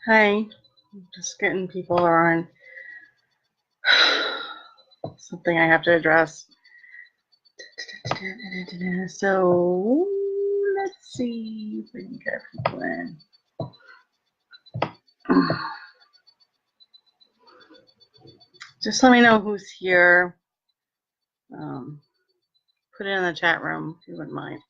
Hi, just getting people on something I have to address. So let's see if we can get people in. Just let me know who's here. Put it in the chat room if you wouldn't mind.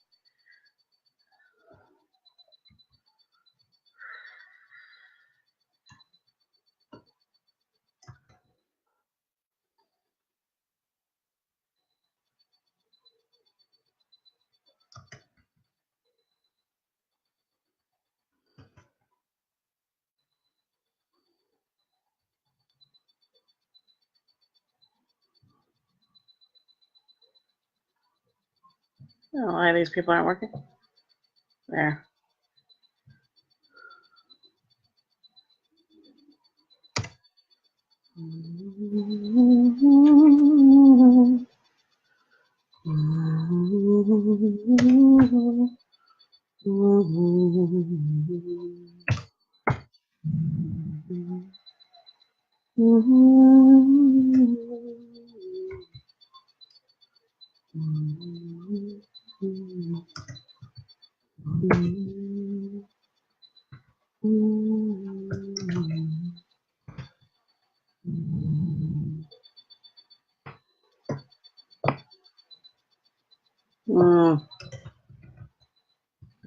Oh, why these people aren't working? There.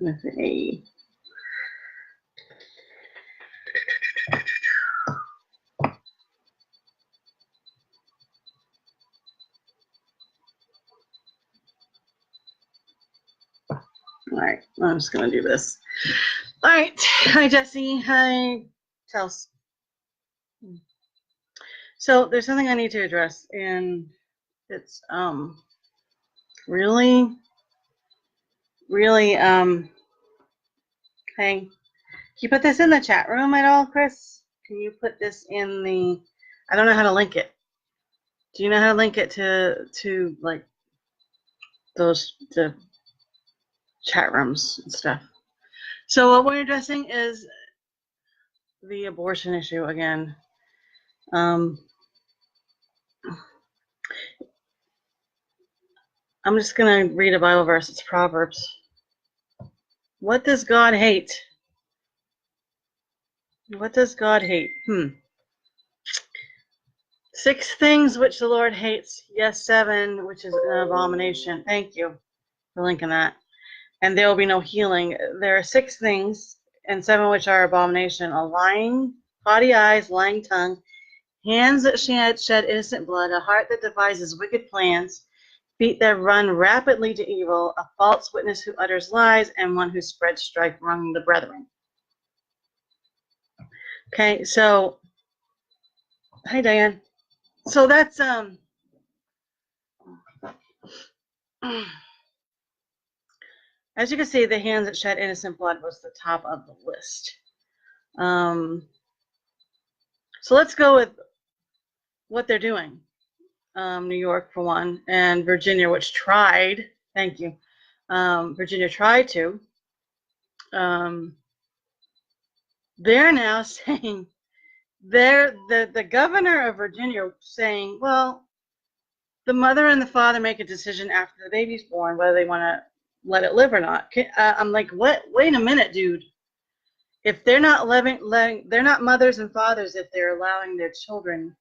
Let's see. All right, I'm just gonna do this. All right, hi Jesse, hi Chelsea. So there's something I need to address, and it's really, hey, can you put this in the chat room at all, Chris? Can you put this in the? I don't know how to link it. Do you know how to link it to like the chat rooms and stuff? So what we're addressing is the abortion issue again. I'm just gonna read a Bible verse. It's Proverbs. What does God hate? What does God hate? 6 things which the Lord hates. Yes, 7, which is an abomination. Thank you for linking that. And there will be no healing. There are 6 things, and 7 which are abomination: a lying, haughty eyes, lying tongue, hands that shed innocent blood, a heart that devises wicked plans, feet that run rapidly to evil, a false witness who utters lies, and one who spreads strife among the brethren. Okay, so, hi Diane. So that's as you can see, the hands that shed innocent blood was the top of the list. So let's go with what they're doing. New York, for one, and Virginia, which tried. Thank you. Virginia tried to. They're now saying the governor of Virginia saying, well, the mother and the father make a decision after the baby's born whether they want to let it live or not. I'm like, what? Wait a minute, dude. If they're not they're not mothers and fathers if they're allowing their children.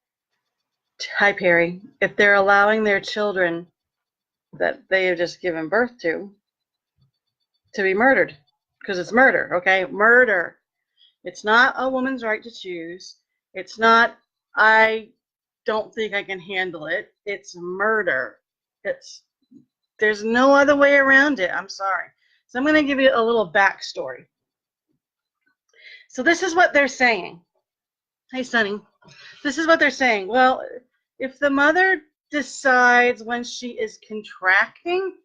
Hi, Perry. If they're allowing their children that they have just given birth to be murdered, because it's murder, okay? Murder. It's not a woman's right to choose. It's not, I don't think I can handle it. It's murder. There's no other way around it. I'm sorry. So I'm going to give you a little backstory. So this is what they're saying. Hey, Sonny. This is what they're saying. Well, if the mother decides when she is contracting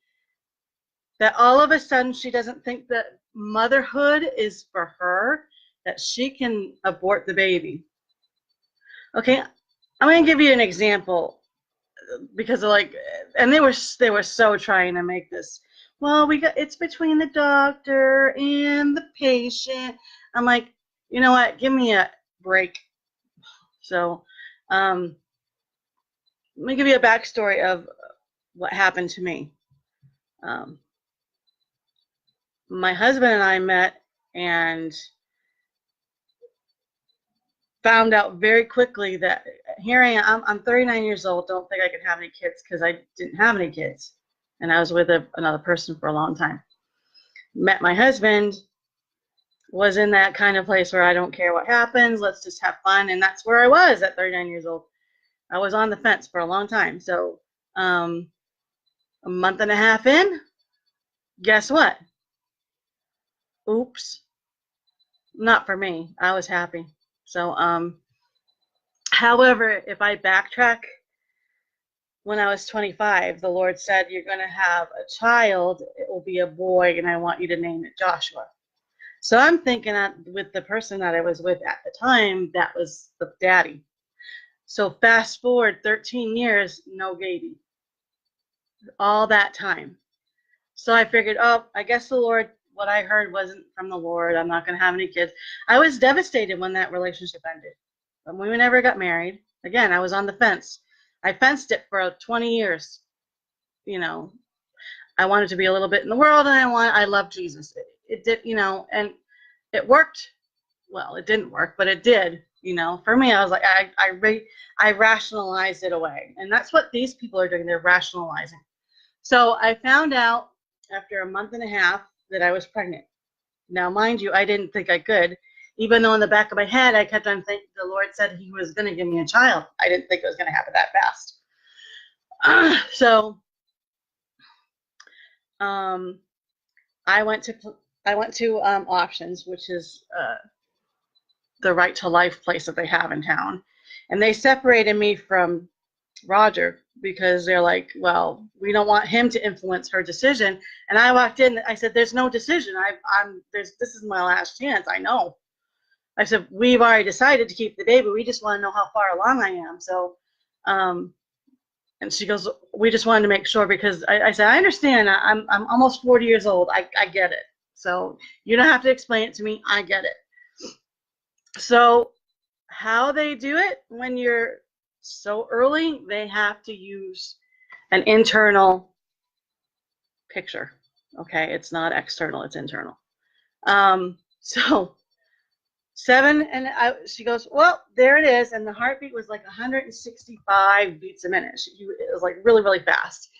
that all of a sudden she doesn't think that motherhood is for her, that she can abort the baby. Okay, I'm going to give you an example because like, and they were so trying to make this. Well, it's between the doctor and the patient. I'm like, you know what, give me a break. So let me give you a backstory of what happened to me. My husband and I met and found out very quickly that here I am. I'm 39 years old. Don't think I could have any kids because I didn't have any kids. And I was with another person for a long time. Met my husband, was in that kind of place where I don't care what happens. Let's just have fun. And that's where I was at 39 years old. I was on the fence for a long time. So a month and a half in, guess what? Oops. Not for me. I was happy. So, however, if I backtrack, when I was 25, the Lord said, you're going to have a child. It will be a boy, and I want you to name it Joshua. So I'm thinking that with the person that I was with at the time, that was the daddy. So fast forward 13 years, no baby. All that time. So I figured, oh, I guess the Lord, what I heard wasn't from the Lord. I'm not going to have any kids. I was devastated when that relationship ended. When we never got married, again, I was on the fence. I fenced it for 20 years. You know, I wanted to be a little bit in the world, and I love Jesus. It did, you know, and it worked. Well, it didn't work, but it did. You know, for me, I was like, I rationalized it away, and that's what these people are doing. They're rationalizing. So I found out after a month and a half that I was pregnant. Now, mind you, I didn't think I could, even though in the back of my head I kept on thinking the Lord said He was going to give me a child. I didn't think it was going to happen that fast. So I went to Options, which is the Right to Life place that they have in town, and they separated me from Roger because they're like, well, we don't want him to influence her decision. And I walked in, I said, there's no decision. This is my last chance. I know. I said, we've already decided to keep the baby. We just want to know how far along I am. So, and she goes, we just wanted to make sure because I said, I understand. I'm almost 40 years old. I get it. So you don't have to explain it to me. I get it. So how they do it when you're so early, they have to use an internal picture. Okay, it's not external, it's internal. So 7, and she goes, well, there it is, and the heartbeat was like 165 beats a minute. It was like really, really fast.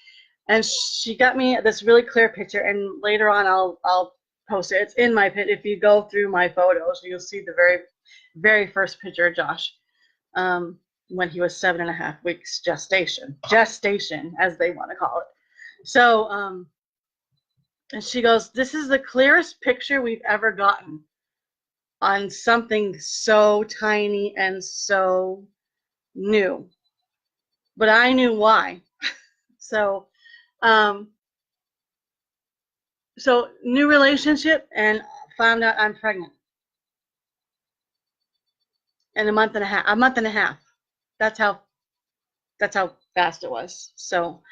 And she got me this really clear picture, and later on I'll post it. It's in my pit. If you go through my photos, you'll see the very, very first picture of Josh. When he was 7.5 weeks gestation, as they want to call it. So, and she goes, this is the clearest picture we've ever gotten on something so tiny and so new. But I knew why. So, so new relationship, and found out I'm pregnant in a month and a half. That's how fast it was. So,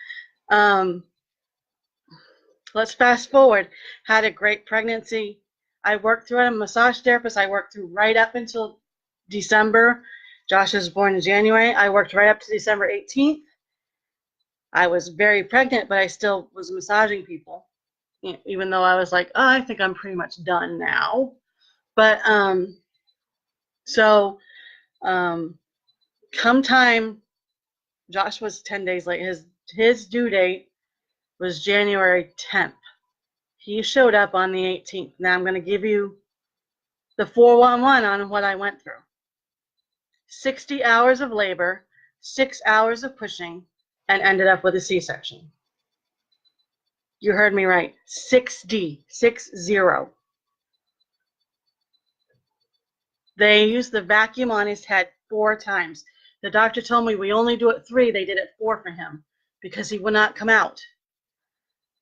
let's fast forward. Had a great pregnancy. I worked through a massage therapist. I worked through right up until December. Josh was born in January. I worked right up to December 18th. I was very pregnant, but I still was massaging people, even though I was like, oh, I think I'm pretty much done now. But so come time, Josh was 10 days late. His due date was January 10th. He showed up on the 18th. Now I'm going to give you the 411 on what I went through. 60 hours of labor, 6 hours of pushing, and ended up with a C-section. You heard me right. 6D, 6-0. They used the vacuum on his head 4 times. The doctor told me we only do it 3. They did it 4 for him because he would not come out.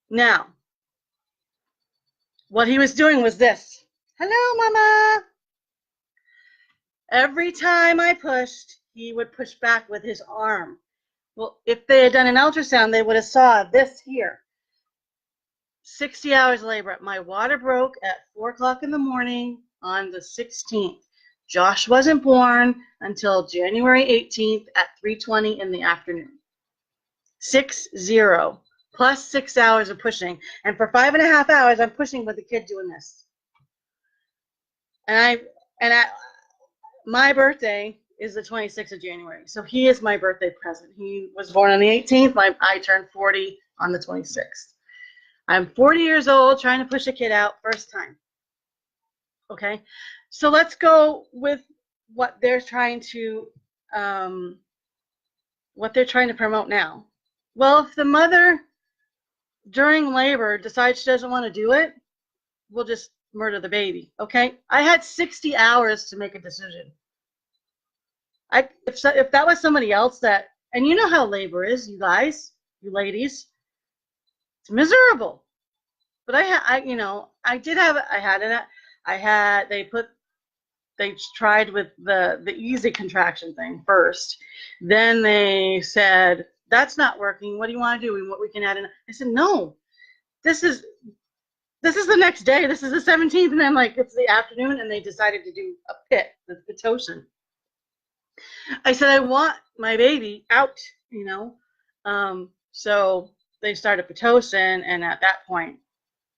Now, what he was doing was this. Hello, Mama. Every time I pushed, he would push back with his arm. Well, if they had done an ultrasound, they would have saw this here. 60 hours labor. My water broke at 4 o'clock in the morning on the 16th. Josh wasn't born until January 18th at 3:20 in the afternoon. 6-0, plus 6 hours of pushing. And for 5.5 hours, I'm pushing with the kid doing this. And my birthday is the 26th of January. So he is my birthday present. He was born on the 18th. I turned 40 on the 26th. I'm 40 years old trying to push a kid out first time. Okay, so let's go with what they're trying to promote now. Well, if the mother during labor decides she doesn't want to do it, we'll just murder the baby. Okay, I had 60 hours to make a decision. If that was somebody else and you know how labor is, you guys, you ladies, it's miserable. But they tried with the easy contraction thing first. Then they said, that's not working. What do you want to do? We can add in. I said, no, this is the next day. This is the 17th. And then it's the afternoon and they decided to do a pit, the Pitocin. I said, I want my baby out, so they started Pitocin, and at that point,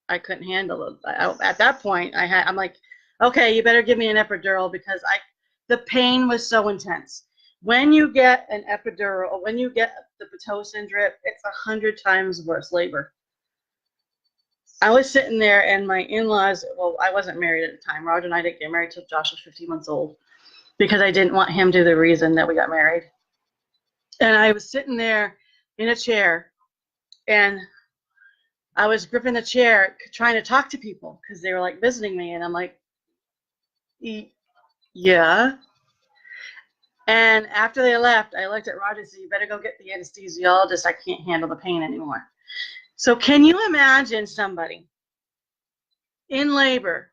I couldn't handle it. At that point, I'm like, okay, you better give me an epidural because the pain was so intense. When you get an epidural, when you get the Pitocin drip, it's 100 times worse labor. I was sitting there, and my in-laws, well, I wasn't married at the time. Roger and I didn't get married till Josh was 15 months old because I didn't want him to be the reason that we got married. And I was sitting there in a chair, and I was gripping the chair trying to talk to people because they were visiting me, and I'm like, yeah. And after they left, I looked at Roger and said, you better go get the anesthesiologist. I can't handle the pain anymore. So can you imagine somebody in labor?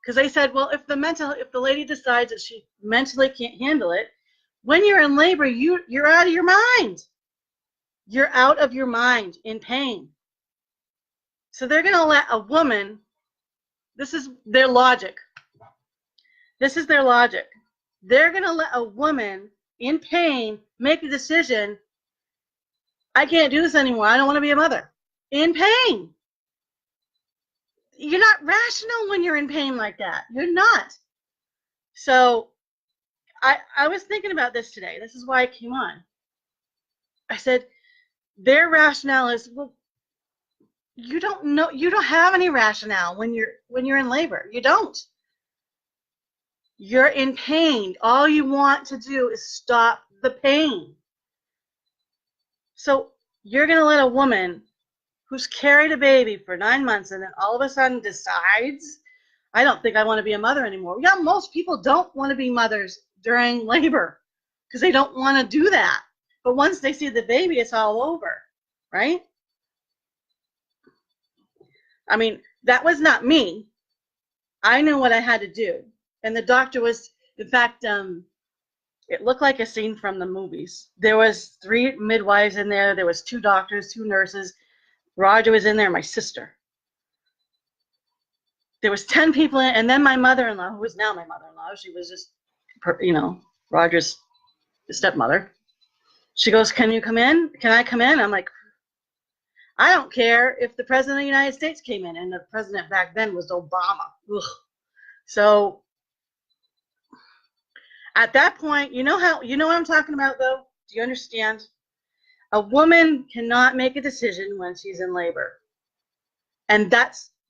Because they said, well, if the lady decides that she mentally can't handle it, when you're in labor, you're out of your mind. You're out of your mind in pain. So they're going to let a woman, this is their logic. This is their logic. They're going to let a woman in pain make a decision. I can't do this anymore. I don't want to be a mother. In pain. You're not rational when you're in pain like that. You're not. So I was thinking about this today. This is why I came on. I said, their rationale is, well, you don't have any rationale when you're in labor. You don't. You're in pain. All you want to do is stop the pain. So you're going to let a woman who's carried a baby for 9 months and then all of a sudden decides, I don't think I want to be a mother anymore. Yeah, most people don't want to be mothers during labor because they don't want to do that. But once they see the baby, it's all over, right? I mean, that was not me. I knew what I had to do. And the doctor was, in fact, it looked like a scene from the movies. There was 3 midwives in there. There was 2 doctors, 2 nurses. Roger was in there, my sister. There was 10 people in, and then my mother-in-law, who is now my mother-in-law. She was just, Roger's stepmother. She goes, can you come in? Can I come in? I'm like, I don't care if the president of the United States came in, and the president back then was Obama. Ugh. So at that point, you know what I'm talking about, though? Do you understand? A woman cannot make a decision when she's in labor. And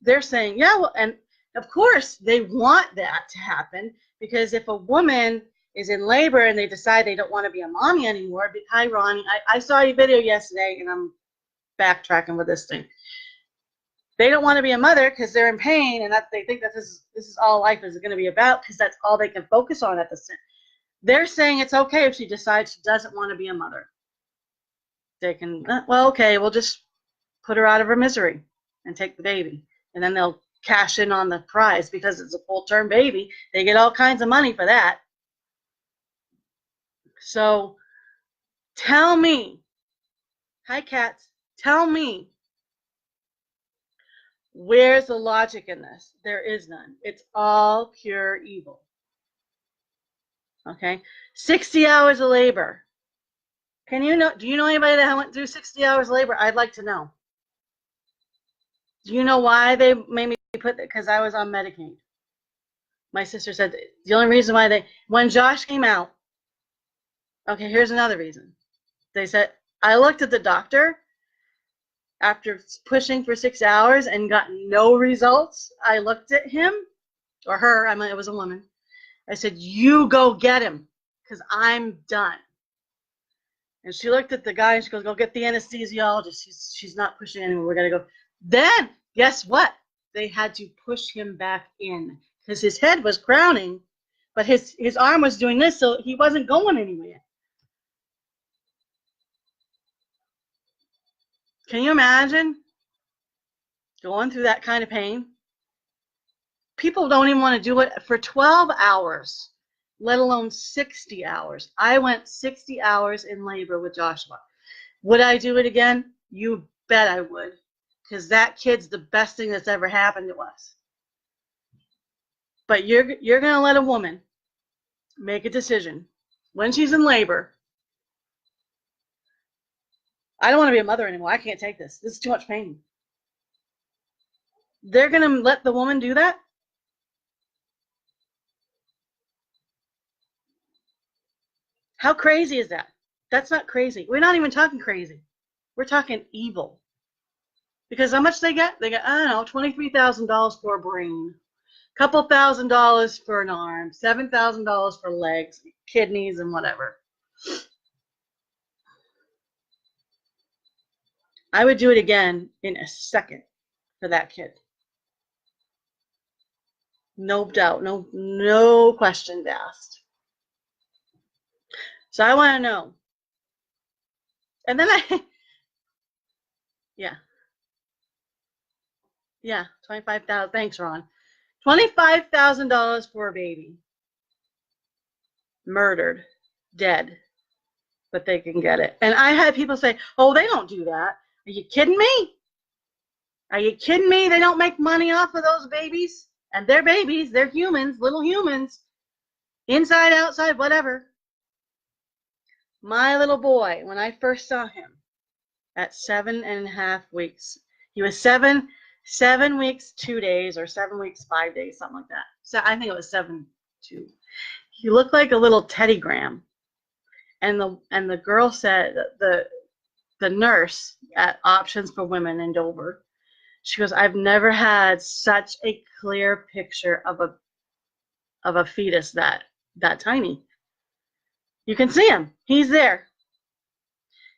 they're saying, yeah, well, and of course they want that to happen, because if a woman is in labor and they decide they don't want to be a mommy anymore, hi, Ronnie, I saw your video yesterday, and I'm backtracking with this thing. They don't want to be a mother because they're in pain, and they think that this is all life is going to be about, because that's all they can focus on at the time. They're saying it's okay if she decides she doesn't want to be a mother. They can, well, okay, we'll just put her out of her misery and take the baby. And then they'll cash in on the prize because it's a full-term baby. They get all kinds of money for that. So tell me, hi, cats, tell me, where's the logic in this? There is none. It's all pure evil. Okay, 60 hours of labor. Do you know anybody that went through 60 hours of labor? I'd like to know. Do you know why they made me put that? Because I was on Medicaid. My sister said the only reason why when Josh came out, okay, here's another reason. They said, I looked at the doctor after pushing for 6 hours and got no results. I looked at him, or her, I mean, it was a woman. I said, you go get him, because I'm done. And she looked at the guy and she goes, go get the anesthesiologist. She's not pushing anymore. We're going to go. Then, guess what? They had to push him back in because his head was crowning, but his arm was doing this, so he wasn't going anywhere. Can you imagine going through that kind of pain? People don't even want to do it for 12 hours, let alone 60 hours. I went 60 hours in labor with Joshua. Would I do it again? You bet I would, because that kid's the best thing that's ever happened to us. But you're going to let a woman make a decision when she's in labor. I don't want to be a mother anymore. I can't take this. This is too much pain. They're going to let the woman do that? How crazy is that? That's not crazy. We're not even talking crazy. We're talking evil. Because how much they get? They get, I don't know, $23,000 for a brain, couple $1,000 for an arm, $7,000 for legs, kidneys, and whatever. I would do it again in a second for that kid. No doubt, no questions asked. So I want to know. And then yeah, 25,000. Thanks, Ron. $25,000 for a baby, murdered, dead, but they can get it. And I had people say, "Oh, they don't do that." Are you kidding me? Are you kidding me? They don't make money off of those babies, and they're babies. They're humans, little humans, inside, outside, whatever. My little boy, when I first saw him at 7.5 weeks, he was 7 weeks, 2 days, or 7 weeks, 5 days, something like that. So I think it was 7.2. He looked like a little Teddy Graham. And the girl said, the nurse at Options for Women in Dover, she goes, I've never had such a clear picture of a fetus that tiny. You can see him. He's there.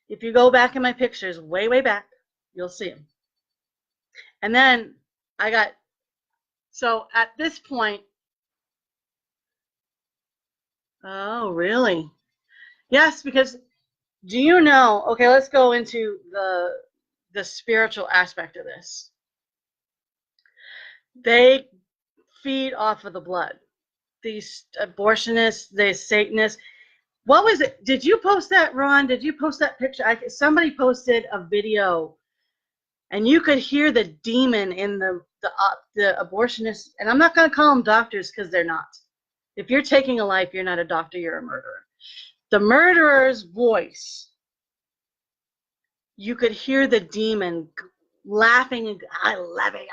If you go back in my pictures, way back, you'll see him. And then so at this point, oh, really? Yes, because do you know, okay, let's go into the spiritual aspect of this. They feed off of the blood. These abortionists, the Satanists. What was it? Did you post that, Ron? Did you post that picture? Somebody posted a video, and you could hear the demon in the abortionists. And I'm not going to call them doctors because they're not. If you're taking a life, you're not a doctor. You're a murderer. The murderer's voice, you could hear the demon laughing and I love it.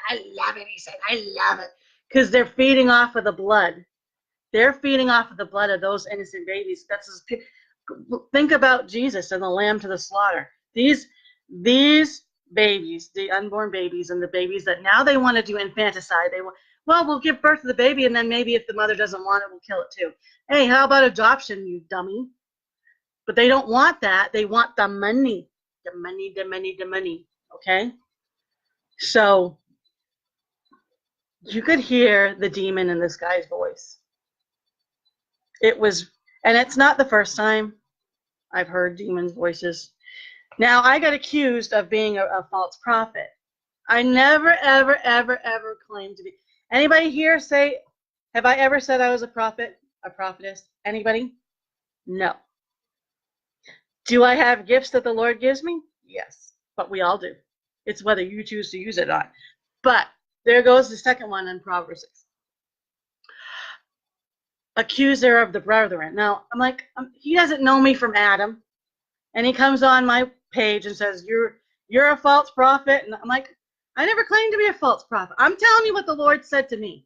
He said, I love it. Because they're feeding off of the blood. They're feeding off of the blood of those innocent babies. Think about Jesus and the lamb to the slaughter. These babies, the unborn babies and the babies that now they want to do infanticide. We'll give birth to the baby, and then maybe if the mother doesn't want it, we'll kill it too. Hey, how about adoption, you dummy? But they don't want that. They want the money. The money. Okay? So you could hear the demon in this guy's voice. And it's not the first time I've heard demons' voices. Now, I got accused of being a false prophet. I never, ever claimed to be. Anybody here say, have I ever said I was a prophet, a prophetess? Anybody? No. Do I have gifts that the Lord gives me? Yes, but we all do. It's whether you choose to use it or not. But there goes the second one in Proverbs 6. accuser of the brethren. Now, I'm like, he doesn't know me from Adam. And he comes on my page and says, you're a false prophet. And I'm like, I never claimed to be a false prophet. I'm telling you what the Lord said to me.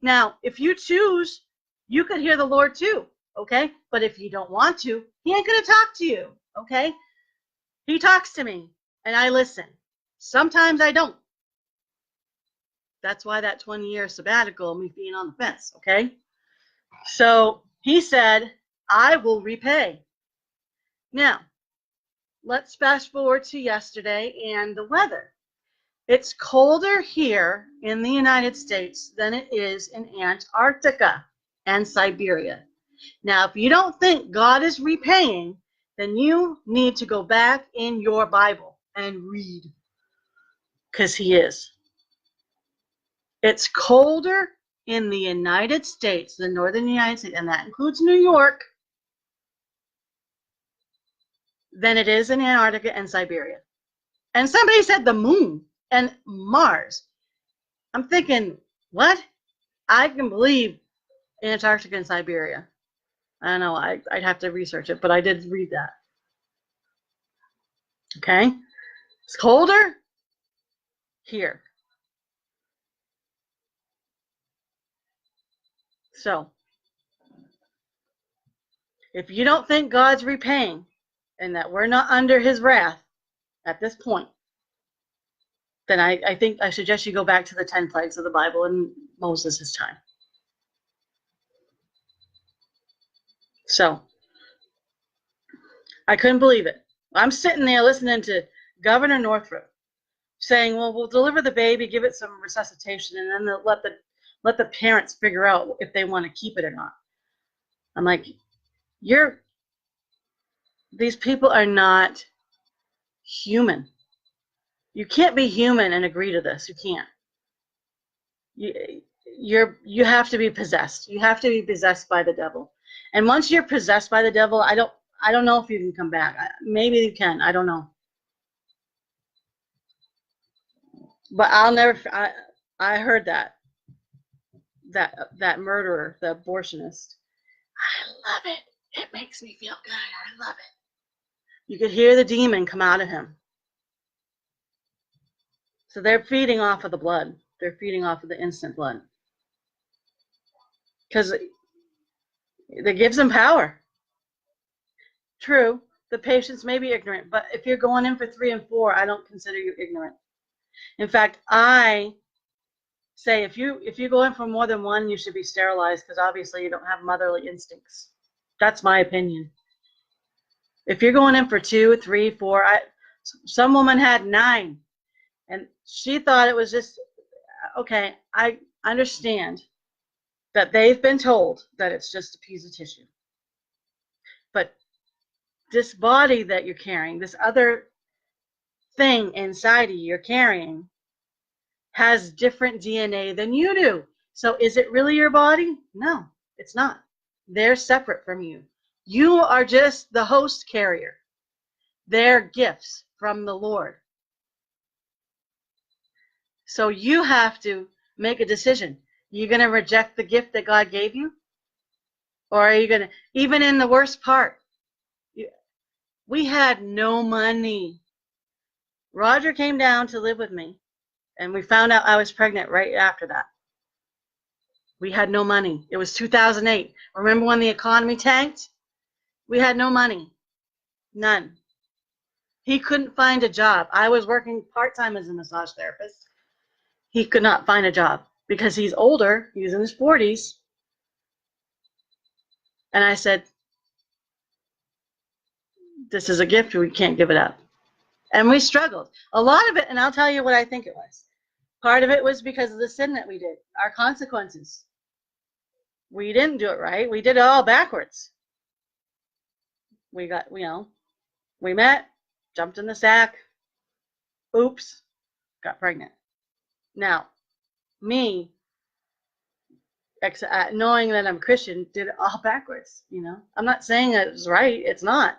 Now, if you choose, you could hear the Lord too, okay? But if you don't want to, he ain't going to talk to you, okay? He talks to me, and I listen. Sometimes I don't. That's why that 20-year sabbatical, me being on the fence, okay? So he said, I will repay. Now, let's fast forward to yesterday and the weather. It's colder here in the United States than it is in Antarctica and Siberia. Now, if you don't think God is repaying, then you need to go back in your Bible and read, because he is. It's colder in the United States, the northern United States, and that includes New York, than it is in Antarctica and Siberia. And somebody said the moon and Mars. I'm thinking, what? I can believe Antarctica and Siberia. I don't know, I'd have to research it, but I did read that. Okay? It's colder here. So, if you don't think God's repaying and that we're not under his wrath at this point, then I think I suggest you go back to the 10 plagues of the Bible in Moses' time. So, I couldn't believe it. I'm sitting there listening to Governor Northrup saying, well, we'll deliver the baby, give it some resuscitation, and then let the parents figure out if they want to keep it or not. I'm like, these people are not human. You can't be human and agree to this. You can't. You have to be possessed. You have to be possessed by the devil. And once you're possessed by the devil, I don't know if you can come back. Maybe you can. I don't know. But I'll never. I heard that murderer, the abortionist. I love it. It makes me feel good. I love it. You could hear the demon come out of him. So they're feeding off of the blood. They're feeding off of the instant blood. Because it gives them power. True, the patients may be ignorant, but if you're going in for 3 and 4, I don't consider you ignorant. In fact, I say if you go in for more than 1, you should be sterilized, because obviously you don't have motherly instincts. That's my opinion. If you're going in for 2, 3, 4, some woman had 9, and she thought it was just okay. I understand that they've been told that it's just a piece of tissue, but this body that you're carrying, this other thing inside of you you're carrying, has different DNA than you do. So is it really your body? No, it's not. They're separate from you. You are just the host carrier. They're gifts from the Lord. So you have to make a decision. You're going to reject the gift that God gave you? Or are you going to, even in the worst part, we had no money. Roger came down to live with me, and we found out I was pregnant right after that. We had no money. It was 2008. Remember when the economy tanked? We had no money. None. He couldn't find a job. I was working part-time as a massage therapist. He could not find a job because he's older. He's in his 40s. And I said, this is a gift. We can't give it up. And we struggled. A lot of it, and I'll tell you what I think it was. Part of it was because of the sin that we did, our consequences. We didn't do it right. We did it all backwards. We got, we met, jumped in the sack, oops, got pregnant. Now, me, knowing that I'm Christian, did it all backwards, I'm not saying that it's right. It's not.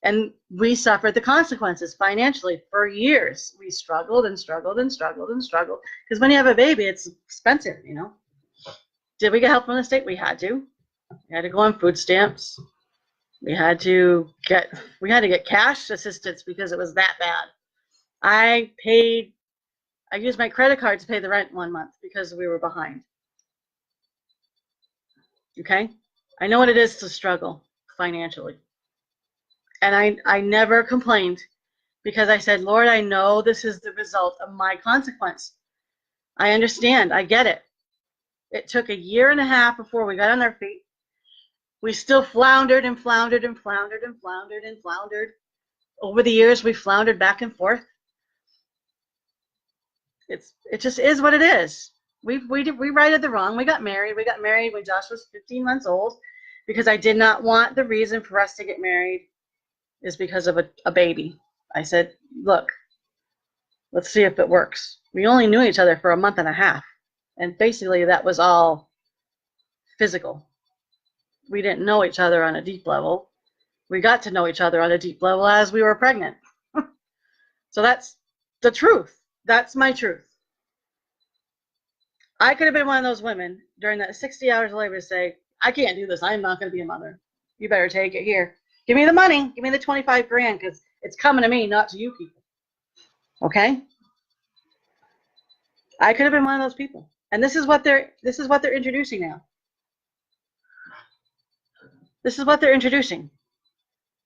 And we suffered the consequences financially for years. We struggled and struggled and struggled and struggled. Because when you have a baby, it's expensive, Did we get help from the state? We had to. We had to go on food stamps. We had to get cash assistance because it was that bad. I used my credit card to pay the rent 1 month because we were behind. Okay? I know what it is to struggle financially. And I never complained because I said, Lord, I know this is the result of my consequence. I understand. I get it. It took a year and a half before we got on our feet. We still floundered and floundered and floundered and floundered and floundered. Over the years, we floundered back and forth. It just is what it is. We righted the wrong. We got married. We got married when Josh was 15 months old because I did not want the reason for us to get married is because of a baby. I said, look, let's see if it works. We only knew each other for a month and a half. And basically that was all physical. We didn't know each other on a deep level. We got to know each other on a deep level as we were pregnant. So that's the truth. That's my truth. I could have been one of those women during that 60 hours of labor to say, I can't do this. I'm not going to be a mother. You better take it here. Give me the money. Give me the 25 grand because it's coming to me, not to you people. Okay? I could have been one of those people. And this is what they're introducing now. This is what they're introducing.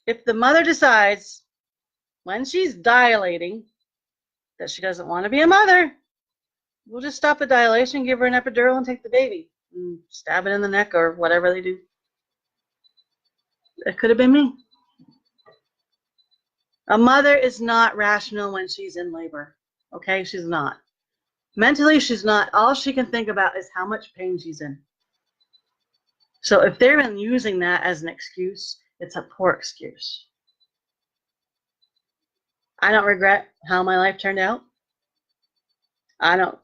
If the mother decides when she's dilating that she doesn't want to be a mother, we'll just stop the dilation, give her an epidural, and take the baby and stab it in the neck or whatever they do. It could have been me. A mother is not rational when she's in labor. Okay? She's not. Mentally, she's not. All she can think about is how much pain she's in. So if they're using that as an excuse, it's a poor excuse. I don't regret how my life turned out. I don't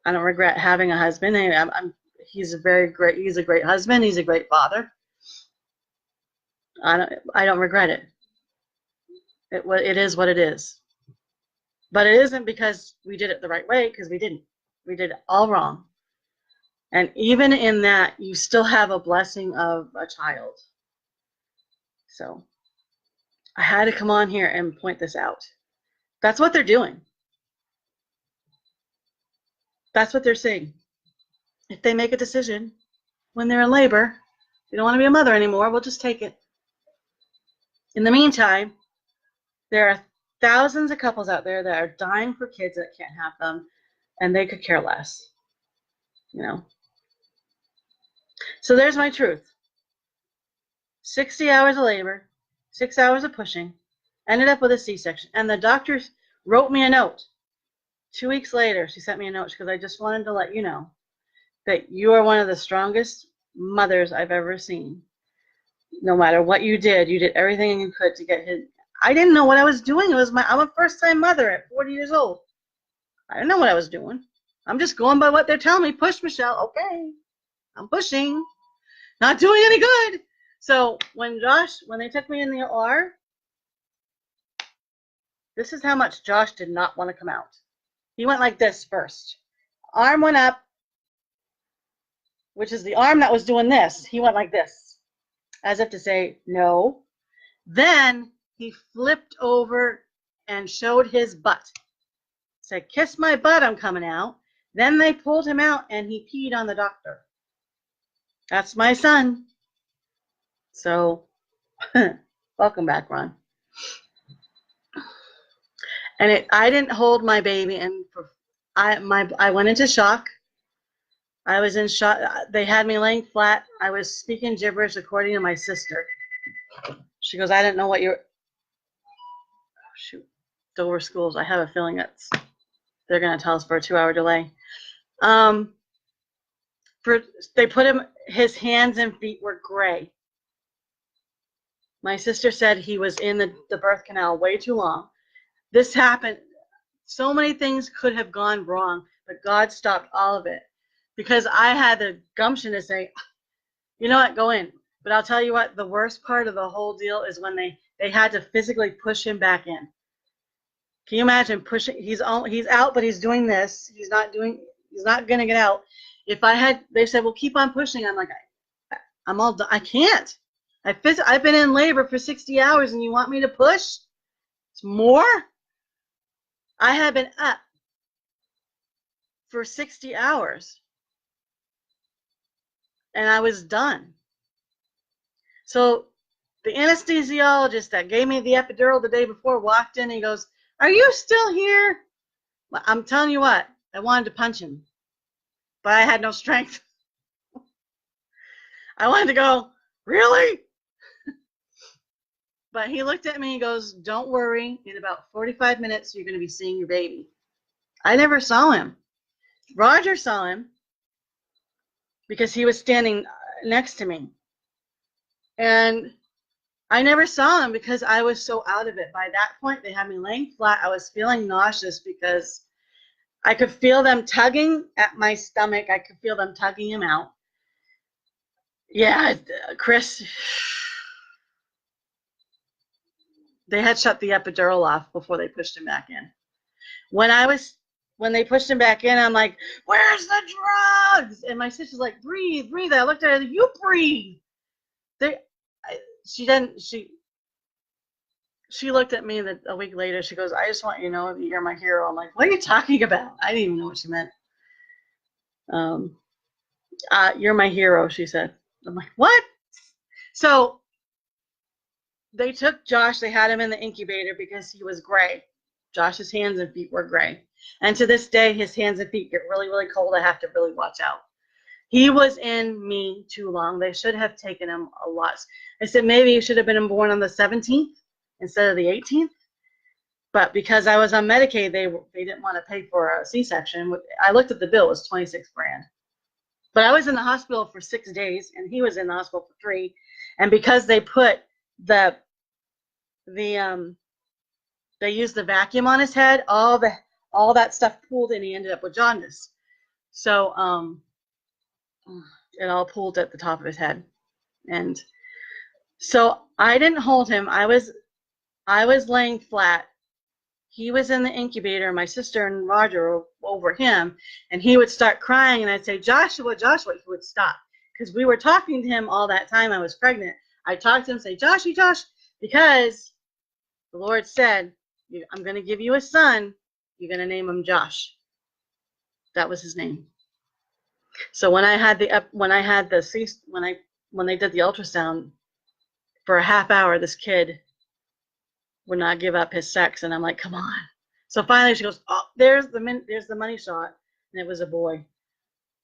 regret having a husband. He's a great husband. He's a great father. I don't regret it. It is what it is. But it isn't because we did it the right way, because we didn't. We did it all wrong. And even in that, you still have a blessing of a child. So I had to come on here and point this out. That's what they're doing. That's what they're saying. If they make a decision when they're in labor, they don't want to be a mother anymore, we'll just take it. In the meantime, there are thousands of couples out there that are dying for kids that can't have them, and they could care less. You know? So there's my truth. 60 hours of labor, 6 hours of pushing, ended up with a C-section. And the doctors wrote me a note. 2 weeks later, she sent me a note because I just wanted to let you know that you are one of the strongest mothers I've ever seen. No matter what you did everything you could to get his. I didn't know what I was doing. I'm a first-time mother at 40 years old. I didn't know what I was doing. I'm just going by what they're telling me. Push, Michelle. Okay. I'm pushing. Not doing any good. So when they took me in the OR, this is how much Josh did not want to come out. He went like this first. Arm went up, which is the arm that was doing this. He went like this, as if to say, no. Then he flipped over and showed his butt. Said, kiss my butt, I'm coming out. Then they pulled him out and he peed on the doctor. That's my son. So, welcome back, Ron. And I didn't hold my baby, and I went into shock. I was in shock. They had me laying flat. I was speaking gibberish according to my sister. She goes, I didn't know what you're. Oh, shoot, Dover schools. I have a feeling they're going to tell us for a 2-hour delay. They put him. His hands and feet were gray. My sister said he was in the birth canal way too long. This happened. So many things could have gone wrong, but God stopped all of it because I had the gumption to say, you know what, go in. But I'll tell you what, the worst part of the whole deal is when they had to physically push him back in. Can you imagine pushing? He's out, but he's doing this. He's not going to get out. If I had, they said, well, keep on pushing. I'm like, I'm all done. I can't. I've been in labor for 60 hours and you want me to push? It's more? I had been up for 60 hours and I was done. So the anesthesiologist that gave me the epidural the day before walked in and he goes, are you still here? I'm telling you what, I wanted to punch him, but I had no strength. I wanted to go, really? But he looked at me and goes, don't worry, in about 45 minutes, you're going to be seeing your baby. I never saw him. Roger saw him because he was standing next to me. And I never saw him because I was so out of it. By that point, they had me laying flat. I was feeling nauseous because I could feel them tugging at my stomach. I could feel them tugging him out. Yeah, Chris, they had shut the epidural off before they pushed him back in. When they pushed him back in, I'm like, where's the drugs? And my sister's like, breathe, breathe. I looked at her, you breathe. She looked at me a week later. She goes, I just want you to know that you're my hero. I'm like, what are you talking about? I didn't even know what she meant. You're my hero, she said. I'm like, what? So they took Josh. They had him in the incubator because he was gray. Josh's hands and feet were gray. And to this day, his hands and feet get really, really cold. I have to really watch out. He was in me too long. They should have taken him a lot. I said maybe he should have been born on the 17th instead of the 18th. But because I was on Medicaid, they didn't want to pay for a C-section. I looked at the bill; it was $26,000. But I was in the hospital for 6 days, and he was in the hospital for 3. And because they put they used the vacuum on his head, all that stuff pooled, and he ended up with jaundice. So it all pooled at the top of his head, and so I didn't hold him. I was laying flat. He was in the incubator. My sister and Roger were over him, and he would start crying, and I'd say, Joshua, Joshua. He would stop because we were talking to him all that time. I was pregnant. I talked to him, say, Joshy, Josh, because the Lord said, I'm going to give you a son. You're going to name him Josh. That was his name. So when they did the ultrasound for a half hour, this kid would not give up his sex, and I'm like, come on. So finally she goes, oh, there's the money shot, and it was a boy.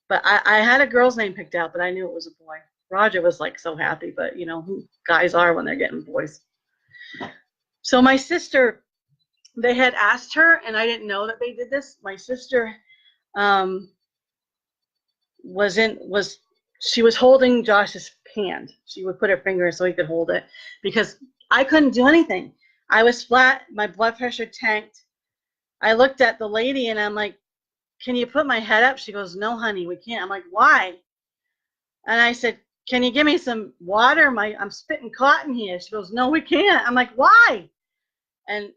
But I had a girl's name picked out, but I knew it was a boy. Roger was like so happy, but you know who guys are when they're getting boys. So my sister, they had asked her, and I didn't know that they did this. My sister she was holding Josh's hand. She would put her finger in so he could hold it because I couldn't do anything. I was flat. My blood pressure tanked. I looked at the lady and I'm like, can you put my head up? She goes, no, honey, we can't. I'm like, why? And I said, can you give me some water? I'm spitting cotton here. She goes, no, we can't. I'm like, why? And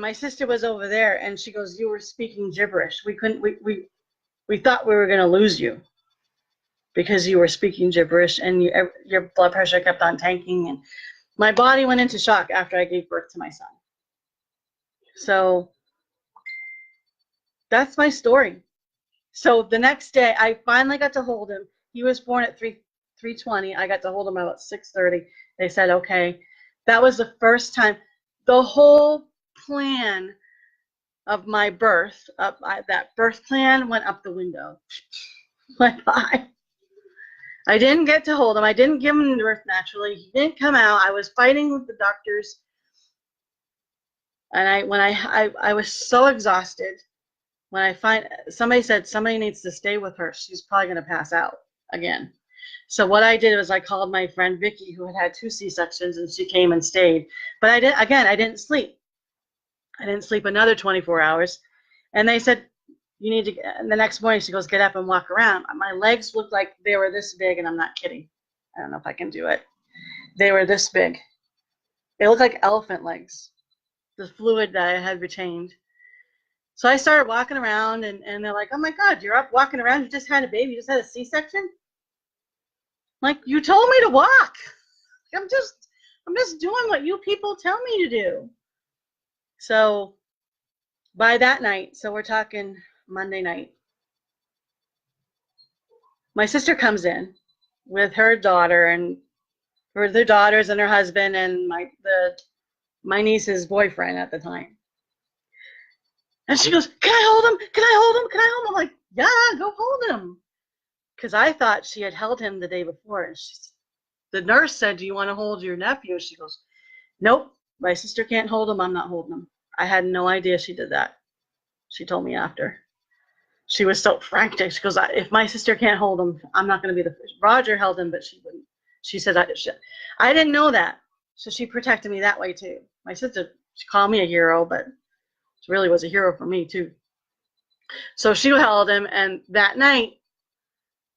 my sister was over there and she goes, you were speaking gibberish. We thought we were going to lose you because you were speaking gibberish and your blood pressure kept on tanking. And my body went into shock after I gave birth to my son. So that's my story. So the next day, I finally got to hold him. He was born at 3:20. I got to hold him about 6:30. They said, okay. That was the first time. The whole plan of my birth, that birth plan went up the window. Went by. I didn't get to hold him. I didn't give him birth naturally. He didn't come out. I was fighting with the doctors. And I was so exhausted. When somebody said somebody needs to stay with her, she's probably going to pass out again. So what I did was I called my friend Vicky, who had 2 C-sections, and she came and stayed. But I didn't sleep. I didn't sleep another 24 hours. And they said, you need to, and the next morning she goes, get up and walk around. My legs looked like they were this big, and I'm not kidding. I don't know if I can do it. They were this big. They looked like elephant legs, the fluid that I had retained. So I started walking around, and they're like, oh my God, you're up walking around. You just had a baby. You just had a C-section. I'm like, you told me to walk. I'm just doing what you people tell me to do. So by that night, so we're talking Monday night, my sister comes in with her daughter and her their daughters and her husband and my niece's boyfriend at the time. And she goes, can I hold him? Can I hold him? Can I hold him? I'm like, yeah, go hold him. Because I thought she had held him the day before. And the nurse said, do you want to hold your nephew? She goes, nope, my sister can't hold him. I'm not holding him. I had no idea she did that. She told me after. She was so frantic. She goes, if my sister can't hold him, I'm not going to be the first. Roger held him, but she wouldn't. She said, I didn't know that. So she protected me that way too. My sister, she called me a hero, but she really was a hero for me too. So she held him, and that night,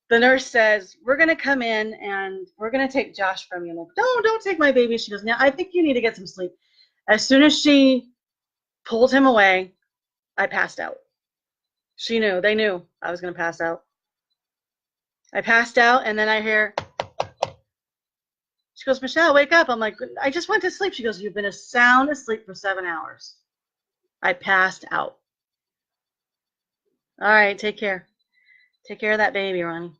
the nurse says, we're going to come in and we're going to take Josh from you. I'm like, no, don't take my baby. She goes, now I think you need to get some sleep. As soon as she pulled him away, I passed out. She knew, they knew I was going to pass out. I passed out, and then I hear, she goes, Michelle, wake up. I'm like, I just went to sleep. She goes, you've been sound asleep for 7 hours. I passed out. All right, take care. Take care of that baby, Ronnie.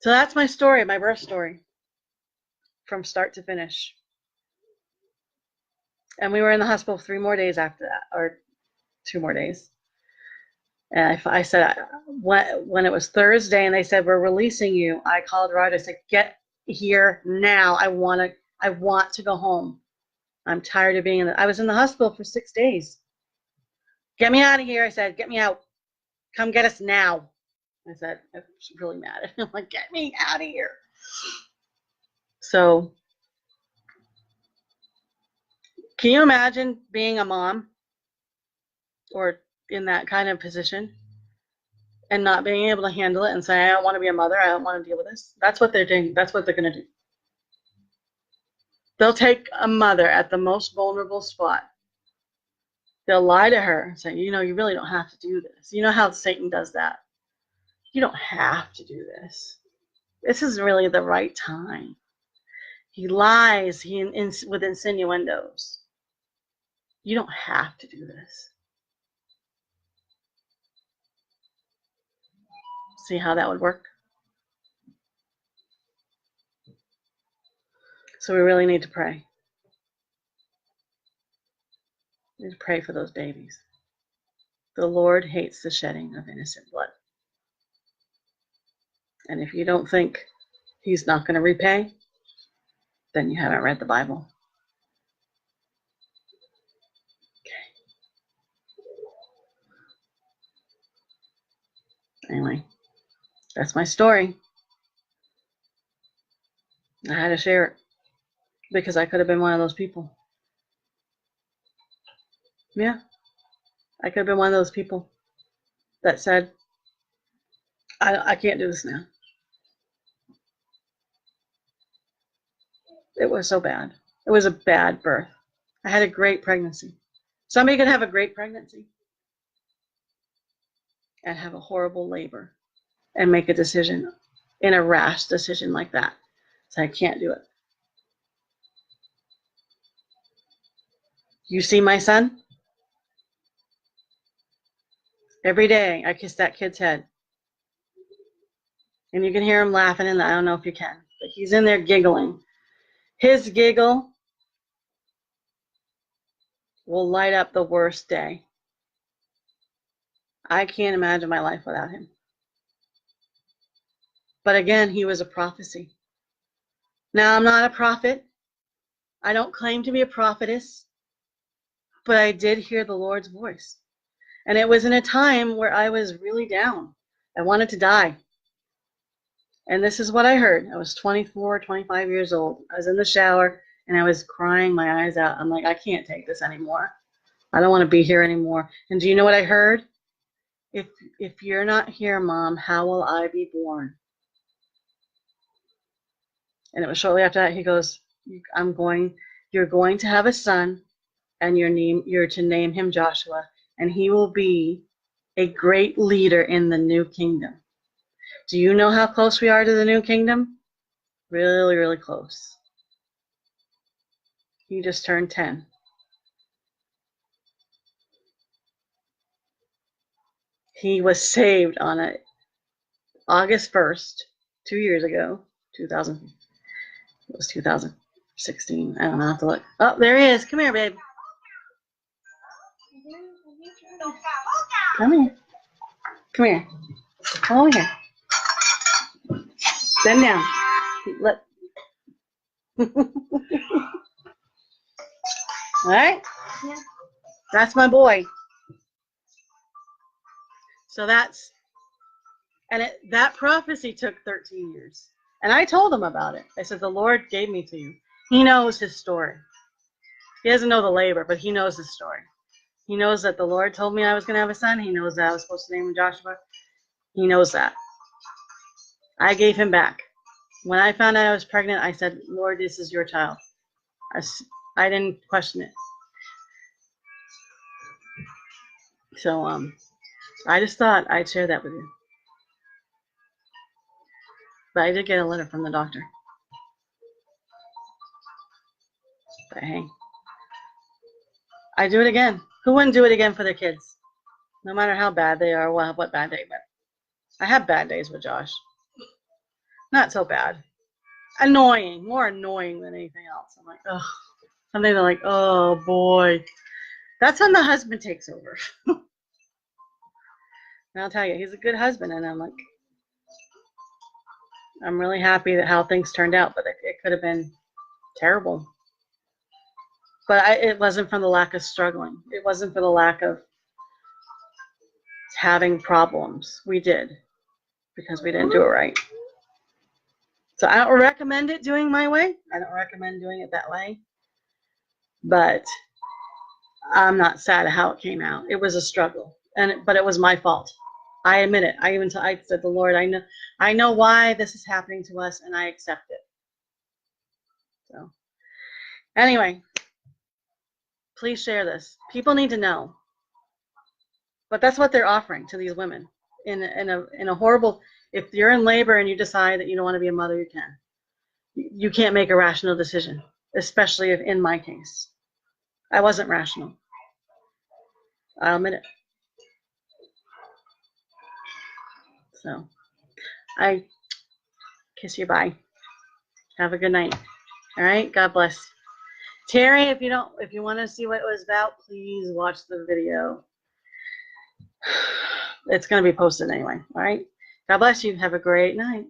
So that's my story, my birth story, from start to finish. And we were in the hospital 3 more days after that, or 2 more days. And I said, when it was Thursday and they said, we're releasing you, I called Roger. I said, get here now. I want to go home. I'm tired of being I was in the hospital for 6 days. Get me out of here. I said, get me out. Come get us now. I said, I was really mad at him. Like, get me out of here. So can you imagine being a mom or in that kind of position and not being able to handle it and say, I don't want to be a mother. I don't want to deal with this. That's what they're doing. That's what they're going to do. They'll take a mother at the most vulnerable spot. They'll lie to her and say, you know, you really don't have to do this. You know how Satan does that. You don't have to do this. This is really the right time. He lies with insinuendos. You don't have to do this. See how that would work? So we really need to pray. We need to pray for those babies. The Lord hates the shedding of innocent blood. And if you don't think he's not going to repay, then you haven't read the Bible. Okay. Anyway, that's my story. I had to share it because I could have been one of those people. Yeah, I could have been one of those people that said, I can't do this now. It was so bad. It was a bad birth. I had a great pregnancy. Somebody could have a great pregnancy and have a horrible labor and make a decision, in a rash decision like that. So I can't do it. You see my son? Every day I kiss that kid's head. And you can hear him laughing, and I don't know if you can, but he's in there giggling. His giggle will light up the worst day. I can't imagine my life without him. But again, he was a prophecy. Now, I'm not a prophet. I don't claim to be a prophetess, but I did hear the Lord's voice. And it was in a time where I was really down. I wanted to die. And this is what I heard. I was 24, 25 years old. I was in the shower and I was crying my eyes out. I'm like, I can't take this anymore. I don't want to be here anymore. And do you know what I heard? If you're not here, Mom, how will I be born? And it was shortly after that he goes, you're going to have a son, and you're to name him Joshua, and he will be a great leader in the new kingdom. Do you know how close we are to the new kingdom? Really, really close. He just turned 10. He was saved on August 1st, 2 years ago, 2000. It was 2016. I don't know. I have to look. Oh, there he is. Come here, babe. Come here. Come here. Come over here. Bend down. Let. All right. Yeah. That's my boy. So that's, and that prophecy took 13 years. And I told him about it. I said, the Lord gave me to you. He knows his story. He doesn't know the labor, but he knows his story. He knows that the Lord told me I was going to have a son. He knows that I was supposed to name him Joshua. He knows that. I gave him back. When I found out I was pregnant, I said, Lord, this is your child. I didn't question it. So I just thought I'd share that with you. But I did get a letter from the doctor. But hey, I do it again. Who wouldn't do it again for their kids? No matter how bad they are, what bad day. But I have bad days with Josh. Not so bad. Annoying. More annoying than anything else. I'm like, ugh. Something they're like, oh boy. That's when the husband takes over. And I'll tell you, he's a good husband. And I'm like, I'm really happy that how things turned out. But it could have been terrible. But it wasn't from the lack of struggling. It wasn't for the lack of having problems. We did. Because we didn't do it right. So I don't recommend it doing my way. I don't recommend doing it that way. But I'm not sad at how it came out. It was a struggle. But it was my fault. I admit it. I said, the Lord, I know why this is happening to us, and I accept it. So anyway, please share this. People need to know. But that's what they're offering to these women. In a horrible, if you're in labor and you decide that you don't want to be a mother, you can. You can't make a rational decision, especially if in my case. I wasn't rational. I'll admit it. So I kiss you bye. Have a good night. All right. God bless. Terry, if you want to see what it was about, please watch the video. It's going to be posted anyway. All right. God bless you. Have a great night.